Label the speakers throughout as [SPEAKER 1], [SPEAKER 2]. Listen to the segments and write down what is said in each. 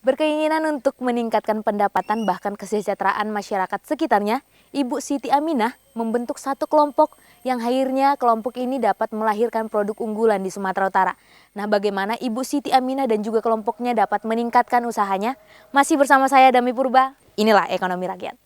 [SPEAKER 1] Berkeinginan untuk meningkatkan pendapatan bahkan kesejahteraan masyarakat sekitarnya, Ibu Siti Aminah membentuk satu kelompok yang akhirnya kelompok ini dapat melahirkan produk unggulan di Sumatera Utara. Nah, bagaimana Ibu Siti Aminah dan juga kelompoknya dapat meningkatkan usahanya? Masih bersama saya Dami Purba, inilah Ekonomi Rakyat.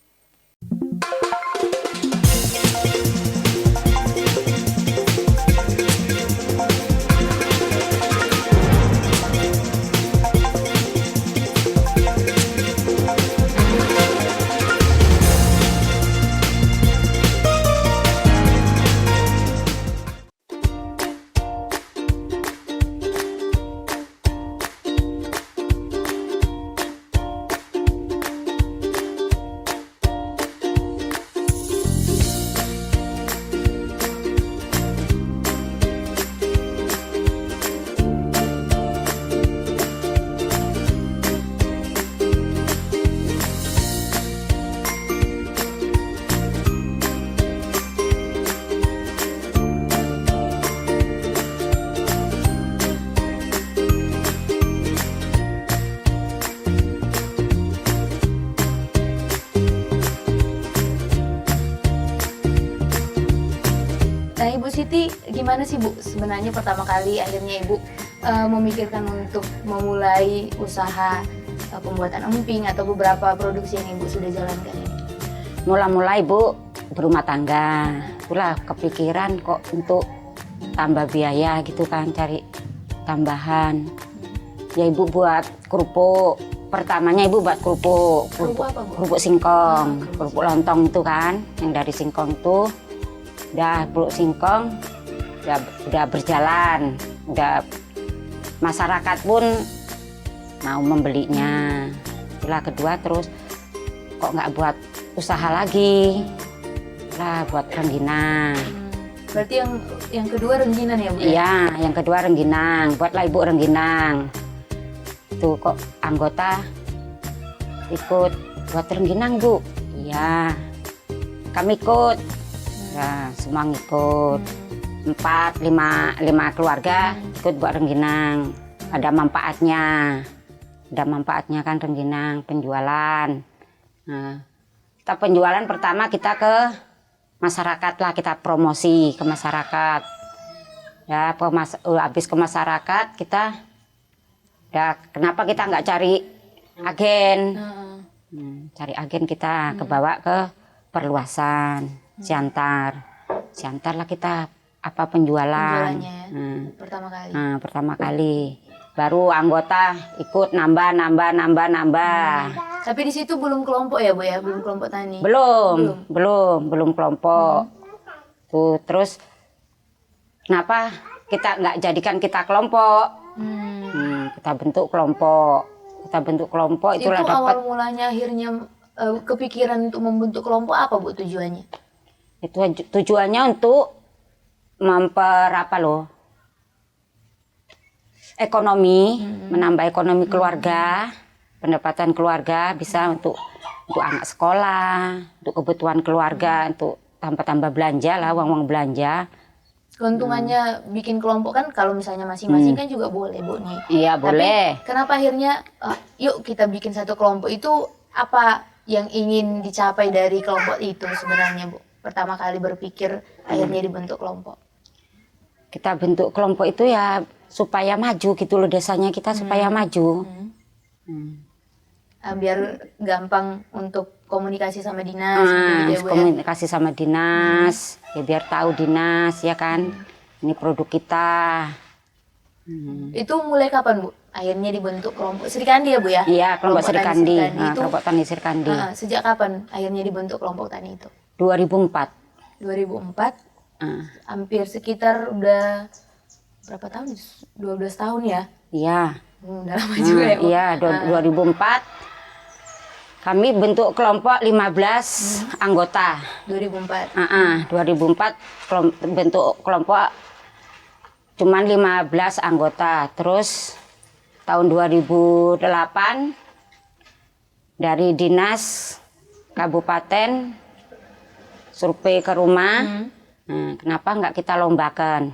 [SPEAKER 1] Nah, Ibu Siti, gimana sih Bu sebenarnya pertama kali akhirnya Ibu memikirkan untuk memulai usaha pembuatan emping atau beberapa produksi yang Ibu sudah jalankan ini?
[SPEAKER 2] Mula-mula Ibu berumah tangga, itulah kepikiran kok untuk tambah biaya gitu kan, cari tambahan. Ya Ibu buat kerupuk, pertamanya Ibu buat kerupuk.
[SPEAKER 1] Kerupuk apa Bu?
[SPEAKER 2] Kerupuk singkong, kerupuk lontong itu kan, yang dari singkong tuh. Udah kerupuk singkong, udah berjalan, udah masyarakat pun mau membelinya. Itulah kedua, terus kok nggak buat usaha lagi, lah buat rengginang.
[SPEAKER 1] Berarti yang kedua rengginang ya Bu?
[SPEAKER 2] Iya, yang kedua rengginang, buatlah Ibu rengginang. Tuh kok anggota ikut buat rengginang Bu? Iya, kami ikut. Ya, semua ngikut. 4-5 keluarga ikut buat rengginang. Ada manfaatnya kan rengginang, penjualan. Nah, kita penjualan pertama kita ke masyarakat lah, kita promosi ke masyarakat. Ya, habis ke masyarakat kita, ya kenapa kita nggak cari agen? Cari agen kita kebawa ke perluasan. Siantar lah kita penjualannya ya? Pertama kali baru anggota ikut nambah.
[SPEAKER 1] Tapi di situ belum kelompok ya Bu ya, belum kelompok tani?
[SPEAKER 2] Belum kelompok. Tuh terus kenapa kita nggak jadikan kita kelompok? Kita bentuk kelompok itulah
[SPEAKER 1] itu
[SPEAKER 2] dapat.
[SPEAKER 1] Awal mulanya akhirnya kepikiran untuk membentuk kelompok apa Bu tujuannya?
[SPEAKER 2] Itu tujuannya untuk ekonomi, menambah ekonomi keluarga, pendapatan keluarga, bisa untuk anak sekolah, untuk kebutuhan keluarga, untuk tambah belanja lah, uang belanja.
[SPEAKER 1] Keuntungannya bikin kelompok kan, kalau misalnya masing-masing kan juga boleh Bu nih.
[SPEAKER 2] Iya boleh.
[SPEAKER 1] Tapi kenapa akhirnya yuk kita bikin satu kelompok, itu apa yang ingin dicapai dari kelompok itu sebenarnya Bu? Pertama kali berpikir akhirnya dibentuk kelompok.
[SPEAKER 2] Kita bentuk kelompok itu ya supaya maju gitu loh, desanya kita supaya maju.
[SPEAKER 1] Biar gampang untuk komunikasi sama dinas. Gitu ya, Bu,
[SPEAKER 2] komunikasi sama dinas, ya biar tahu dinas ya kan, ini produk kita.
[SPEAKER 1] Itu mulai kapan Bu? Akhirnya dibentuk kelompok Serikandi ya Bu ya?
[SPEAKER 2] Iya, kelompok Serikandi.
[SPEAKER 1] Kelompok
[SPEAKER 2] tani Serikandi.
[SPEAKER 1] Sejak kapan akhirnya dibentuk kelompok tani itu?
[SPEAKER 2] 2004.
[SPEAKER 1] Hampir sekitar udah berapa tahun? 12 tahun ya?
[SPEAKER 2] Iya.
[SPEAKER 1] Udah lama juga ya Bu?
[SPEAKER 2] Iya, 2004. Kami bentuk kelompok 15 anggota.
[SPEAKER 1] 2004.
[SPEAKER 2] 2004 bentuk kelompok cuman 15 anggota. Terus tahun 2008 dari dinas kabupaten survei ke rumah. Kenapa nggak kita lombakan?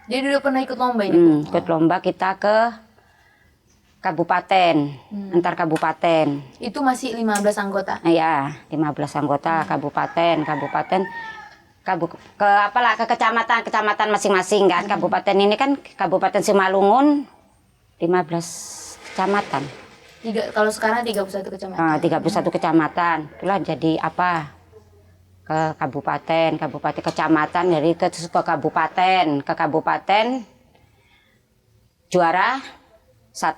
[SPEAKER 1] Jadi udah pernah ikut lomba ini?
[SPEAKER 2] Ikut lomba kita ke kabupaten, antar kabupaten.
[SPEAKER 1] Itu masih 15 anggota.
[SPEAKER 2] Ya, 15 anggota kabupaten, ke kecamatan masing-masing kan. Kabupaten ini kan Kabupaten Simalungun 15 kecamatan.
[SPEAKER 1] Kalau sekarang 31 kecamatan.
[SPEAKER 2] 31 kecamatan. Itulah jadi apa? Ke kabupaten, kecamatan, dari ke kabupaten juara 1.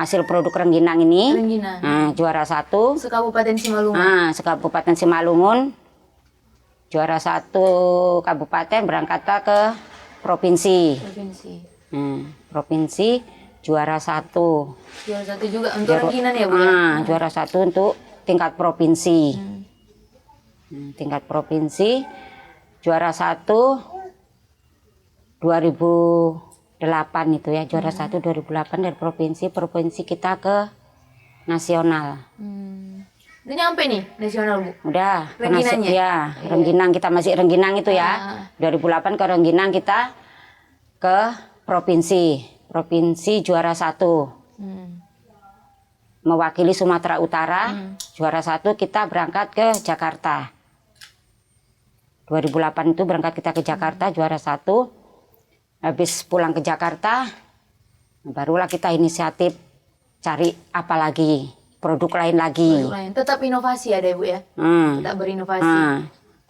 [SPEAKER 2] Hasil produk rengginang ini.
[SPEAKER 1] Rengginang.
[SPEAKER 2] Nah, juara 1.
[SPEAKER 1] Sekabupaten Simalungun.
[SPEAKER 2] Sekabupaten Simalungun. Juara 1 kabupaten berangkat ke provinsi. Provinsi juara 1.
[SPEAKER 1] Juara 1 juga untuk rengginang ya, Bu?
[SPEAKER 2] Juara 1 untuk tingkat provinsi. Tingkat provinsi juara 1 2008 itu ya, juara 1 2008 dari provinsi kita ke nasional.
[SPEAKER 1] Udah nyampe nih nasional, Bu?
[SPEAKER 2] Udah,
[SPEAKER 1] Rengginangnya?
[SPEAKER 2] Ya, rengginang kita masih rengginang itu ya. 2008 ke rengginang kita ke provinsi juara 1. Mewakili Sumatera Utara, juara 1 kita berangkat ke Jakarta. 2008 itu berangkat kita ke Jakarta, juara 1. Habis pulang ke Jakarta, barulah kita inisiatif cari apa lagi, produk lain lagi.
[SPEAKER 1] Produk lain. Tetap inovasi ada, Bu ya? Tetap berinovasi.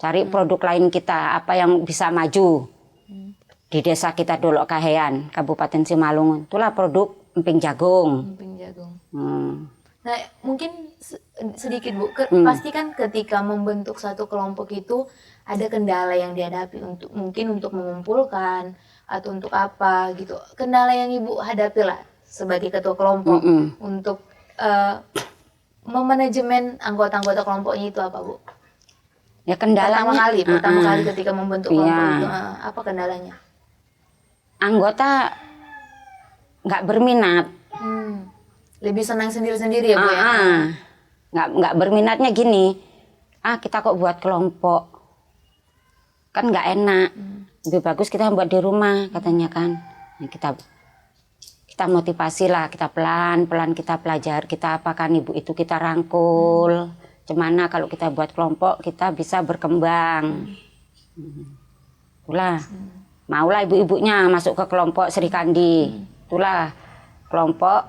[SPEAKER 2] Cari produk lain kita, apa yang bisa maju. Di desa kita Dolok Kaheyan, Kabupaten Simalungun. Itulah produk emping jagung.
[SPEAKER 1] Emping jagung. Nah, mungkin sedikit, Bu. Pasti kan ketika membentuk satu kelompok itu ada kendala yang dihadapi mungkin untuk mengumpulkan atau untuk apa gitu. Kendala yang Ibu hadapi lah sebagai ketua kelompok untuk memanajemen anggota-anggota kelompoknya itu apa, Bu?
[SPEAKER 2] Ya kendalanya
[SPEAKER 1] pertama kali ketika membentuk kelompok itu apa kendalanya?
[SPEAKER 2] Anggota nggak berminat.
[SPEAKER 1] Lebih senang sendiri-sendiri ya, Bu ya?
[SPEAKER 2] Nggak berminatnya gini. Kita kok buat kelompok. Kan nggak enak. Lebih bagus kita buat di rumah katanya kan. Nah, kita motivasi lah, kita pelan-pelan kita pelajar, kita apakan ibu itu kita rangkul. Gimana kalau kita buat kelompok kita bisa berkembang. Itulah. Maulah ibu-ibunya masuk ke kelompok Sri Kandi. Itulah kelompok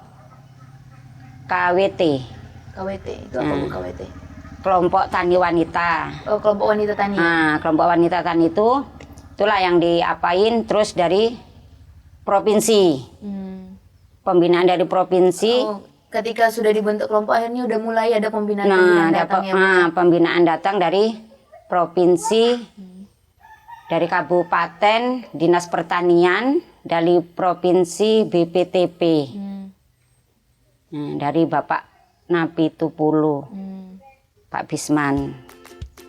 [SPEAKER 2] KWT.
[SPEAKER 1] KWT itu apa, Bu, KWT?
[SPEAKER 2] Kelompok Tani Wanita.
[SPEAKER 1] Oh, kelompok wanita tani.
[SPEAKER 2] Kelompok wanita tani itulah yang diapain terus dari provinsi. Pembinaan dari provinsi.
[SPEAKER 1] Oh, ketika sudah dibentuk kelompok akhirnya udah mulai ada pembinaan datang ya, Bu?
[SPEAKER 2] Pembinaan datang dari provinsi, dari kabupaten, dinas pertanian, dari provinsi BPTP. Dari Bapak Napi Tupulu. Pak Bisman.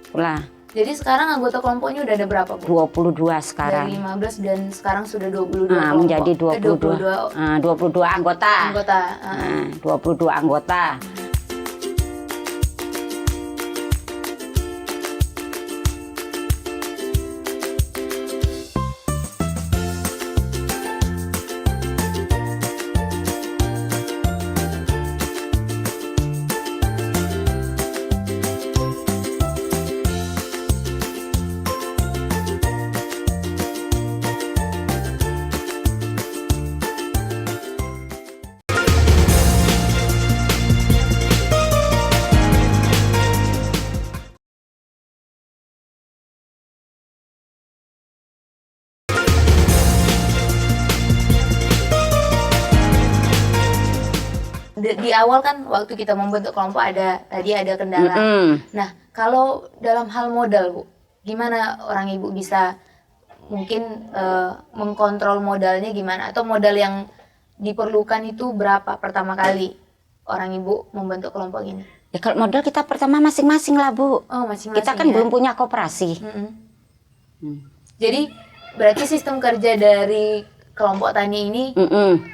[SPEAKER 2] Itulah.
[SPEAKER 1] Jadi sekarang anggota kelompoknya udah ada berapa, Bu?
[SPEAKER 2] 22 sekarang.
[SPEAKER 1] Dari 15 dan sekarang sudah 22
[SPEAKER 2] menjadi
[SPEAKER 1] 22
[SPEAKER 2] anggota. 22 anggota.
[SPEAKER 1] Di awal kan waktu kita membentuk kelompok ada kendala. Nah, kalau dalam hal modal, Bu, gimana orang Ibu bisa mungkin mengkontrol modalnya gimana? Atau modal yang diperlukan itu berapa pertama kali orang Ibu membentuk kelompok ini?
[SPEAKER 2] Ya kalau modal kita pertama masing-masing lah, Bu.
[SPEAKER 1] Oh, masing-masing.
[SPEAKER 2] Kita kan belum punya koperasi.
[SPEAKER 1] Jadi berarti sistem kerja dari kelompok tani ini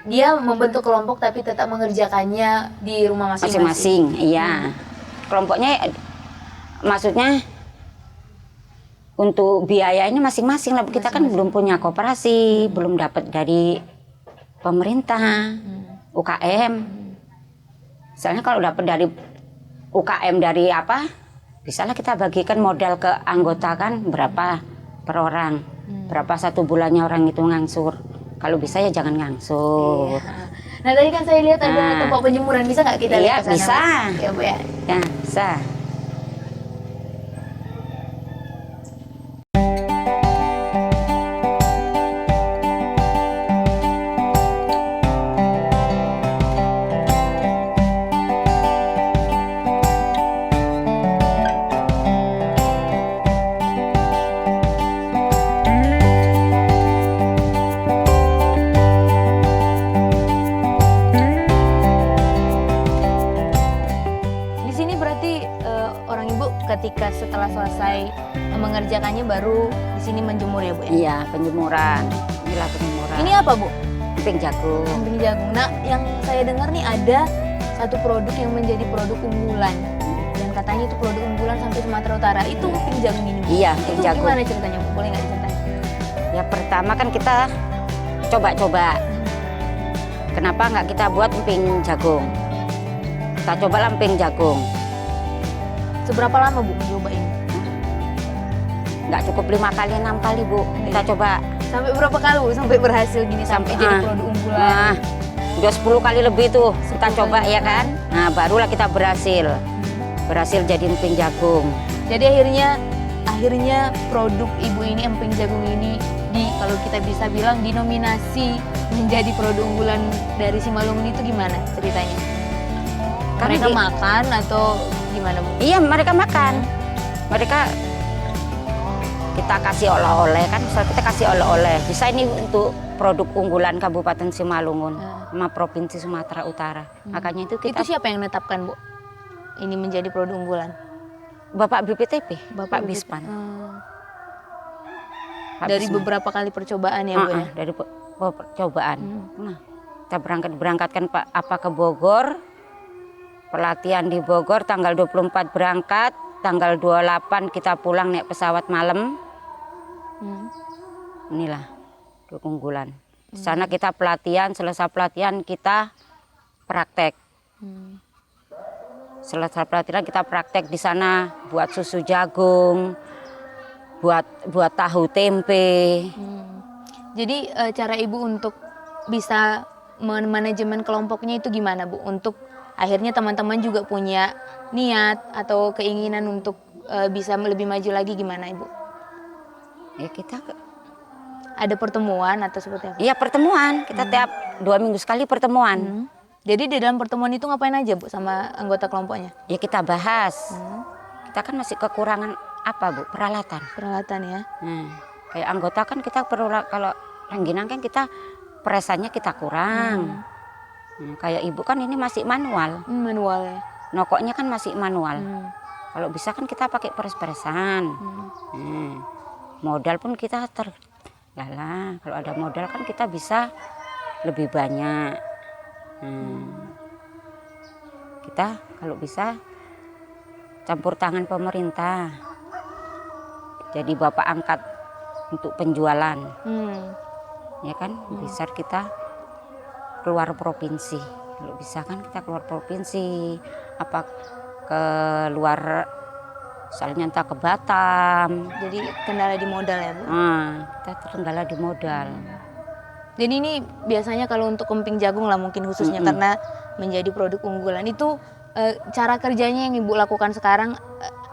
[SPEAKER 1] dia membentuk kelompok tapi tetap mengerjakannya di rumah masing-masing.
[SPEAKER 2] Iya. Kelompoknya maksudnya untuk biayanya masing-masing lah. Kita kan belum punya koperasi, belum dapat dari pemerintah. UKM. Misalnya kalau dapat dari UKM dari apa, bisalah kita bagikan modal ke anggota kan berapa per orang, berapa satu bulannya orang itu ngangsur. Kalau bisa ya jangan ngangsur.
[SPEAKER 1] Iya. Nah tadi kan saya lihat ada tempat penjemuran, bisa nggak kita lihat ke sana?
[SPEAKER 2] Bisa.
[SPEAKER 1] Ya Bu ya.
[SPEAKER 2] Ya bisa.
[SPEAKER 1] Di sini berarti orang Ibu ketika setelah selesai mengerjakannya baru di sini menjemur ya Bu ya?
[SPEAKER 2] Iya, penjemuran. Inilah penjemuran.
[SPEAKER 1] Ini apa Bu?
[SPEAKER 2] Emping jagung.
[SPEAKER 1] Emping jagung. Nah yang saya dengar nih ada satu produk yang menjadi produk unggulan. Dan katanya itu produk unggulan sampai Sumatera Utara. Itu emping jagung ini Bu?
[SPEAKER 2] Iya, emping
[SPEAKER 1] Itu
[SPEAKER 2] jagung.
[SPEAKER 1] gimana ceritanya Bu? Boleh nggak diceritain?
[SPEAKER 2] Ya pertama kan kita coba-coba. Kenapa nggak kita buat emping jagung? Kita coba emping jagung.
[SPEAKER 1] Seberapa lama Bu mencoba ini?
[SPEAKER 2] Nggak cukup 5 kali, 6 kali Bu. Kita coba.
[SPEAKER 1] Sampai berapa kali Bu? Sampai berhasil gini, sampai jadi produk unggulan?
[SPEAKER 2] Nah, udah 10 kali lebih tuh kita coba ya kan. Nah barulah kita berhasil jadi emping jagung.
[SPEAKER 1] Jadi akhirnya produk Ibu ini, emping jagung ini, kalau kita bisa bilang dinominasi menjadi produk unggulan dari Simalungun itu gimana ceritanya? Mereka makan atau gimana Bu?
[SPEAKER 2] Iya mereka makan. Mereka kita kasih oleh-oleh kan, misal kita kasih oleh-oleh. Bisa ini untuk produk unggulan Kabupaten Simalungun sama Provinsi Sumatera Utara. Makanya itu kita.
[SPEAKER 1] Itu siapa yang menetapkan Bu? Ini menjadi produk unggulan?
[SPEAKER 2] Bapak BPTP, Bapak Bispan.
[SPEAKER 1] Dari beberapa kali percobaan ya Bu ya?
[SPEAKER 2] Dari percobaan. Nah, kita berangkatkan Pak apa ke Bogor. Pelatihan di Bogor tanggal 24 berangkat, tanggal 28 kita pulang naik pesawat malam. Inilah keunggulan. Di sana kita pelatihan, selesai pelatihan kita praktek. Selesai pelatihan kita praktek di sana buat susu jagung, buat tahu tempe.
[SPEAKER 1] Jadi cara Ibu untuk bisa manajemen kelompoknya itu gimana Bu? Untuk akhirnya teman-teman juga punya niat atau keinginan untuk bisa lebih maju lagi, gimana Ibu?
[SPEAKER 2] Ya kita
[SPEAKER 1] ada pertemuan atau seperti apa?
[SPEAKER 2] Iya pertemuan, kita tiap 2 minggu sekali pertemuan.
[SPEAKER 1] Jadi di dalam pertemuan itu ngapain aja Bu sama anggota kelompoknya?
[SPEAKER 2] Ya kita bahas. Kita kan masih kekurangan apa Bu? Peralatan.
[SPEAKER 1] Peralatan ya.
[SPEAKER 2] Kayak anggota kan kita perlu, kalau rengginang kan kita presannya kita kurang. Kayak Ibu kan ini masih manual.
[SPEAKER 1] Manual ya.
[SPEAKER 2] Nokoknya kan masih manual. Kalau bisa kan kita pakai pres-presan. Modal pun kita kalau ada modal kan kita bisa lebih banyak. Kita kalau bisa campur tangan pemerintah. Jadi Bapak angkat untuk penjualan. Ya kan, bisa kita keluar provinsi. Kalau bisa kan kita keluar provinsi, apa ke luar, misalnya entah ke Batam.
[SPEAKER 1] Jadi kendala di modal ya Bu?
[SPEAKER 2] Kita terkendala di modal.
[SPEAKER 1] Jadi ini biasanya kalau untuk emping jagung lah mungkin khususnya karena menjadi produk unggulan itu cara kerjanya yang Ibu lakukan sekarang,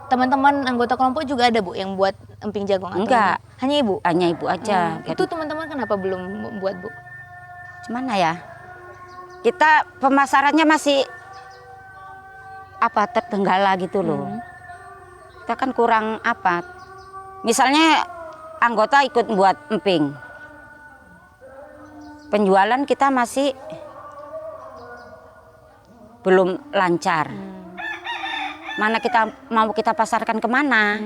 [SPEAKER 1] teman-teman anggota kelompok juga ada Bu yang buat emping jagung?
[SPEAKER 2] Enggak.
[SPEAKER 1] Hanya Ibu?
[SPEAKER 2] Hanya Ibu aja.
[SPEAKER 1] Itu teman-teman kenapa belum membuat Bu?
[SPEAKER 2] Gimana ya? Kita pemasarannya masih tertenggala gitu loh. Kita kan kurang apa. Misalnya anggota ikut buat emping. Penjualan kita masih belum lancar. Mana kita mau kita pasarkan kemana?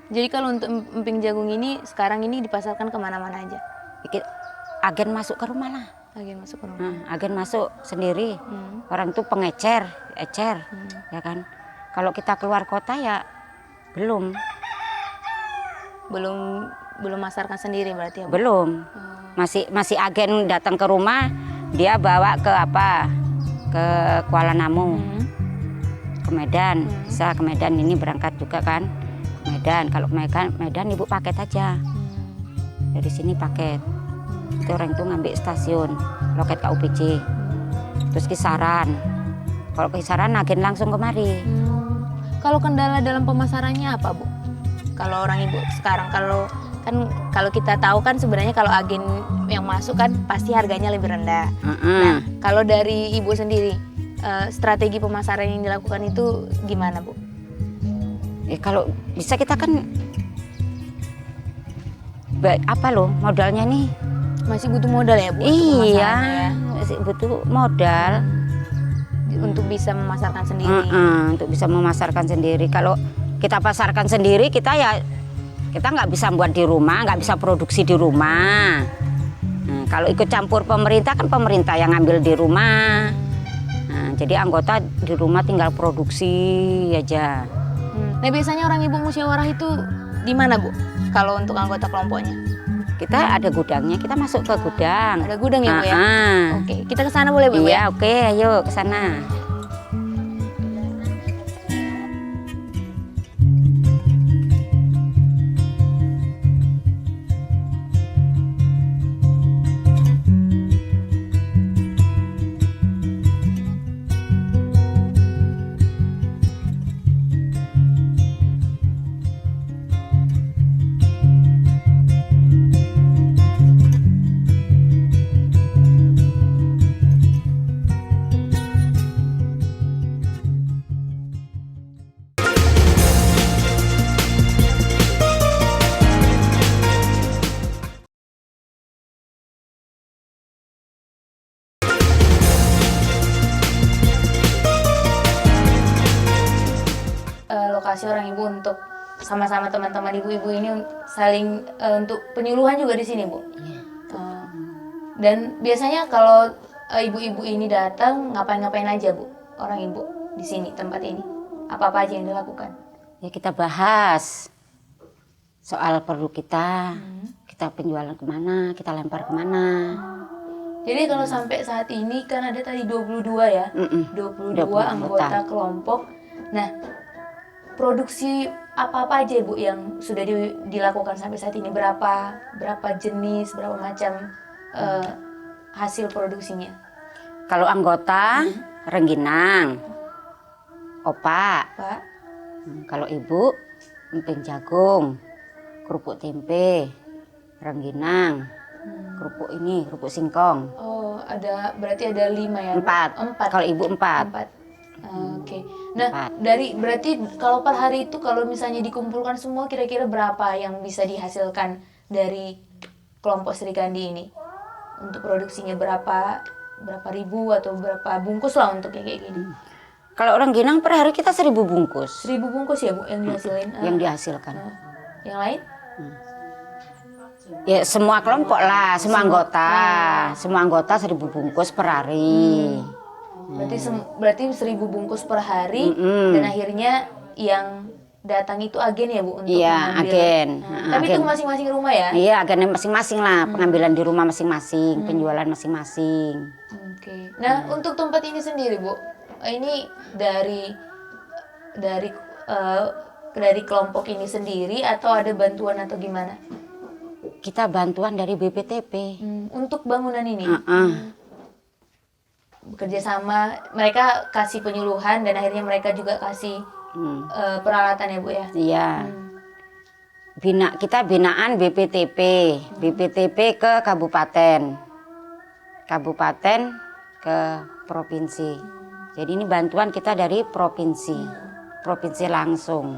[SPEAKER 1] Jadi kalau untuk emping jagung ini sekarang ini dipasarkan kemana-mana aja?
[SPEAKER 2] Agen masuk ke rumah lah.
[SPEAKER 1] Agen masuk ke rumah.
[SPEAKER 2] Agen masuk sendiri. Orang tuh ecer, ya kan. Kalau kita keluar kota ya belum
[SPEAKER 1] masarkan sendiri berarti ya Bu?
[SPEAKER 2] Belum. Masih agen datang ke rumah, Dia bawa ke apa? Ke Kuala Namu, ke Medan. Bisa ke Medan, ini berangkat juga kan ke Medan. Kalau ke Medan ibu paket aja. Dari sini paket. Itu orang itu ngambil stasiun loket KUPJ. Terus Kisaran. Kalau Kisaran agen langsung kemari.
[SPEAKER 1] Kalau kendala dalam pemasarannya apa, Bu? Kalau orang ibu sekarang, kalau kita tahu kan sebenarnya kalau agen yang masuk kan pasti harganya lebih rendah. Nah, kalau dari ibu sendiri, strategi pemasaran yang dilakukan itu gimana, Bu?
[SPEAKER 2] Kalau bisa kita kan modalnya nih.
[SPEAKER 1] Masih butuh modal ya, Bu?
[SPEAKER 2] Iya, masih butuh modal.
[SPEAKER 1] Untuk bisa memasarkan sendiri.
[SPEAKER 2] Untuk bisa memasarkan sendiri. Kalau kita pasarkan sendiri, kita nggak bisa buat di rumah, nggak bisa produksi di rumah. Nah, kalau ikut campur pemerintah kan pemerintah yang ngambil di rumah. Nah, jadi anggota di rumah tinggal produksi aja.
[SPEAKER 1] Nah, biasanya orang ibu musyawarah itu di mana, Bu? Kalau untuk anggota kelompoknya?
[SPEAKER 2] Kita ada gudangnya, kita masuk ke gudang.
[SPEAKER 1] Ada gudang ya, Bu ya? Oke, kita ke sana boleh, Bu?
[SPEAKER 2] Iya, oke, ayo ke sana.
[SPEAKER 1] Lokasi orang ibu untuk sama-sama teman-teman ibu-ibu ini saling untuk penyuluhan juga di sini, Bu. Dan biasanya kalau ibu-ibu ini datang ngapain-ngapain aja, Bu? Orang ibu di sini tempat ini apa-apa aja yang dilakukan?
[SPEAKER 2] Ya kita bahas soal produk kita, kita penjualan kemana, kita lempar kemana.
[SPEAKER 1] Jadi kalau sampai saat ini kan ada tadi 22 ya, 22 anggota kelompok. Nah, produksi apa-apa aja, Bu, yang sudah dilakukan sampai saat ini? Berapa jenis, berapa macam hasil produksinya?
[SPEAKER 2] Kalau anggota rengginang, opak.
[SPEAKER 1] Pak?
[SPEAKER 2] Kalau ibu emping jagung, kerupuk tempe, rengginang, kerupuk singkong.
[SPEAKER 1] Oh, berarti ada 5 ya?
[SPEAKER 2] 4. Kalau ibu 4.
[SPEAKER 1] Oke. Nah, berarti kalau per hari itu kalau misalnya dikumpulkan semua kira-kira berapa yang bisa dihasilkan dari kelompok Sri Kandi ini? Untuk produksinya berapa ribu atau berapa bungkus lah untuk kayak gini?
[SPEAKER 2] Kalau rengginang per hari kita 1000 bungkus.
[SPEAKER 1] 1000 bungkus ya, Bu, yang dihasilin?
[SPEAKER 2] Yang dihasilkan.
[SPEAKER 1] Yang lain?
[SPEAKER 2] Ya semua kelompok lah, semua anggota. Semua anggota 1000 bungkus per hari.
[SPEAKER 1] Berarti 1000 bungkus per hari, dan akhirnya yang datang itu agen ya, Bu, untuk mengambil.
[SPEAKER 2] Agen.
[SPEAKER 1] Tapi itu masing-masing rumah ya?
[SPEAKER 2] Iya, agennya masing-masing lah, pengambilan di rumah masing-masing, penjualan masing-masing.
[SPEAKER 1] Oke. Nah, untuk tempat ini sendiri, Bu, ini dari kelompok ini sendiri atau ada bantuan atau gimana?
[SPEAKER 2] Kita bantuan dari BPTP.
[SPEAKER 1] Untuk bangunan ini? Bekerja sama, mereka kasih penyuluhan dan akhirnya mereka juga kasih peralatan ya, Bu ya?
[SPEAKER 2] Iya. Kita binaan BPTP. BPTP ke kabupaten. Kabupaten ke provinsi. Jadi ini bantuan kita dari provinsi. Provinsi langsung.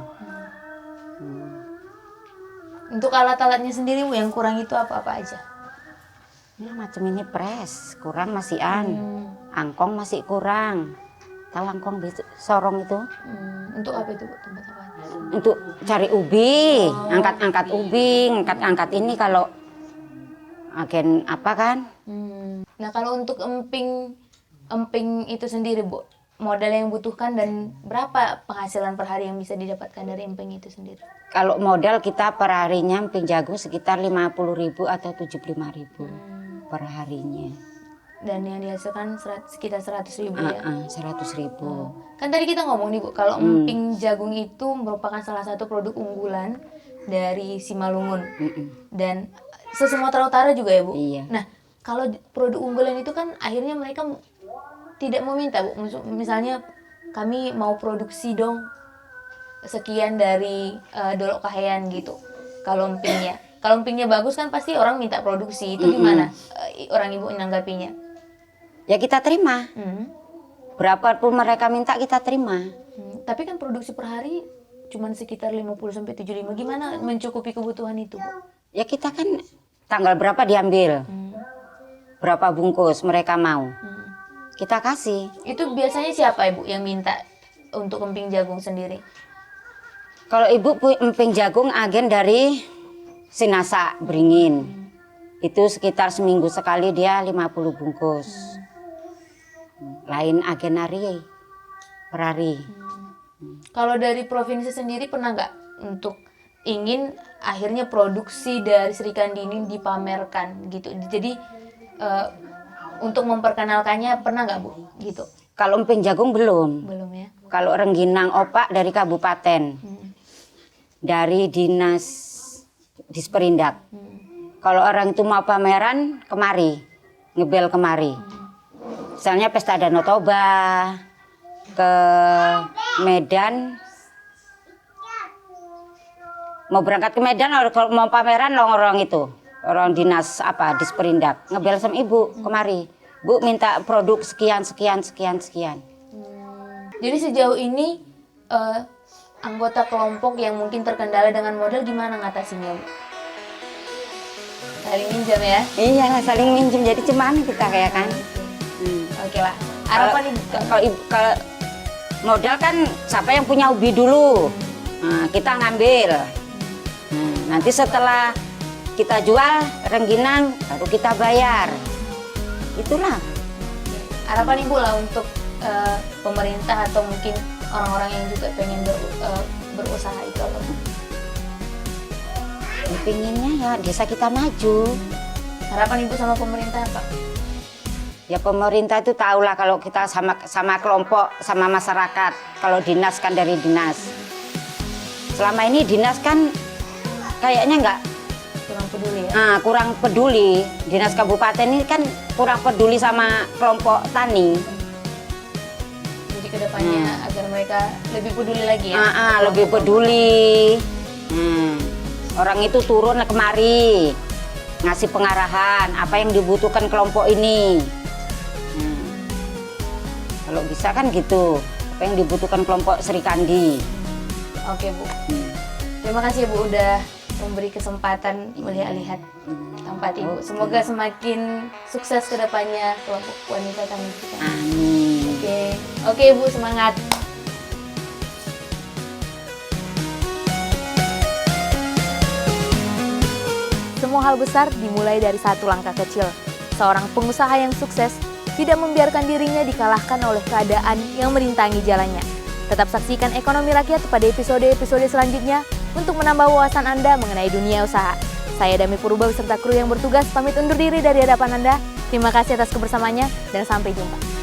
[SPEAKER 1] Untuk alat-alatnya sendiri, Bu, yang kurang itu apa-apa aja?
[SPEAKER 2] Ya, macam ini pres, kurang masihan. Angkong masih kurang. Tahu angkong sorong itu?
[SPEAKER 1] Untuk apa itu, Bu? Tempat apa?
[SPEAKER 2] Untuk cari ubi, angkat-angkat ubi, angkat-angkat ini kalau agen apa kan?
[SPEAKER 1] Nah, kalau untuk emping itu sendiri, Bu, modal yang butuhkan dan berapa penghasilan per hari yang bisa didapatkan dari emping itu sendiri?
[SPEAKER 2] Kalau modal kita per harinya emping jagung sekitar 50.000 atau 75.000 per harinya.
[SPEAKER 1] Dan yang dihasilkan sekitar 100.000 ya.
[SPEAKER 2] 100.000.
[SPEAKER 1] Kan tadi kita ngomong nih Bu, kalau emping jagung itu merupakan salah satu produk unggulan dari Simalungun. Dan se-Sumatera Utara juga ya Bu?
[SPEAKER 2] Iya.
[SPEAKER 1] Nah, kalau produk unggulan itu kan akhirnya mereka tidak meminta Bu. Misalnya kami mau produksi dong sekian dari Dolok Kahayan gitu. Kalau empingnya bagus kan pasti orang minta produksi. Itu gimana orang Ibu menanggapinya?
[SPEAKER 2] Ya kita terima. Berapapun mereka minta kita terima.
[SPEAKER 1] Tapi kan produksi per hari cuma sekitar 50-75. Gimana mencukupi kebutuhan itu Bu?
[SPEAKER 2] Ya kita kan tanggal berapa diambil. Berapa bungkus mereka mau. Kita kasih.
[SPEAKER 1] Itu biasanya siapa Ibu yang minta untuk emping jagung sendiri?
[SPEAKER 2] Kalau ibu emping jagung agen dari Sinasa Beringin. Itu sekitar seminggu sekali dia 50 bungkus. Lain agen hari per hari.
[SPEAKER 1] Kalau dari provinsi sendiri pernah nggak untuk ingin akhirnya produksi dari Srikandi ini dipamerkan gitu? Jadi untuk memperkenalkannya pernah nggak Bu? Gitu?
[SPEAKER 2] Kalau emping jagung belum.
[SPEAKER 1] Belum ya?
[SPEAKER 2] Kalau rengginang opak dari kabupaten. Dari dinas Disperindak. Kalau orang itu mau pameran kemari, ngebel kemari. Misalnya pesta Danau Toba, ke Medan. Mau berangkat ke Medan, kalau mau pameran orang itu, orang dinas Disperindak, ngebel sama ibu kemari. Bu minta produk sekian.
[SPEAKER 1] Jadi sejauh ini anggota kelompok yang mungkin terkendala dengan modal gimana ngatasinnya Bu? Saling minjam ya?
[SPEAKER 2] Iya lah, saling minjem, jadi cuman kita kayak kan.
[SPEAKER 1] Oke lah. Harapan
[SPEAKER 2] Kalau modal kan siapa yang punya ubi dulu, nah, kita ngambil. Nanti setelah kita jual rengginang baru kita bayar. Itulah.
[SPEAKER 1] Harapan Ibu lah untuk pemerintah atau mungkin orang-orang yang juga pengen berusaha itu apa?
[SPEAKER 2] Pinginnya ya desa kita maju.
[SPEAKER 1] Harapan Ibu sama pemerintah apa?
[SPEAKER 2] Ya pemerintah itu tahulah kalau kita sama kelompok, sama masyarakat. Kalau dinas kan dari dinas. Selama ini dinas kan kayaknya nggak
[SPEAKER 1] kurang peduli ya?
[SPEAKER 2] Kurang peduli. Dinas kabupaten ini kan kurang peduli sama kelompok tani.
[SPEAKER 1] Jadi kedepannya agar mereka lebih peduli lagi ya?
[SPEAKER 2] Lebih peduli. Orang itu turun kemari ngasih pengarahan apa yang dibutuhkan kelompok ini. Kalau bisa kan gitu, apa yang dibutuhkan kelompok Srikandi.
[SPEAKER 1] Oke Bu. Terima kasih Bu udah memberi kesempatan melihat-lihat tempat Ibu. Semoga semakin sukses ke depannya kelompok wanita tani kita.
[SPEAKER 2] Amin.
[SPEAKER 1] Oke Bu, semangat. Semua hal besar dimulai dari satu langkah kecil. Seorang pengusaha yang sukses tidak membiarkan dirinya dikalahkan oleh keadaan yang merintangi jalannya. Tetap saksikan Ekonomi Rakyat pada episode-episode selanjutnya untuk menambah wawasan Anda mengenai dunia usaha. Saya Dami Purba beserta kru yang bertugas pamit undur diri dari hadapan Anda. Terima kasih atas kebersamaannya dan sampai jumpa.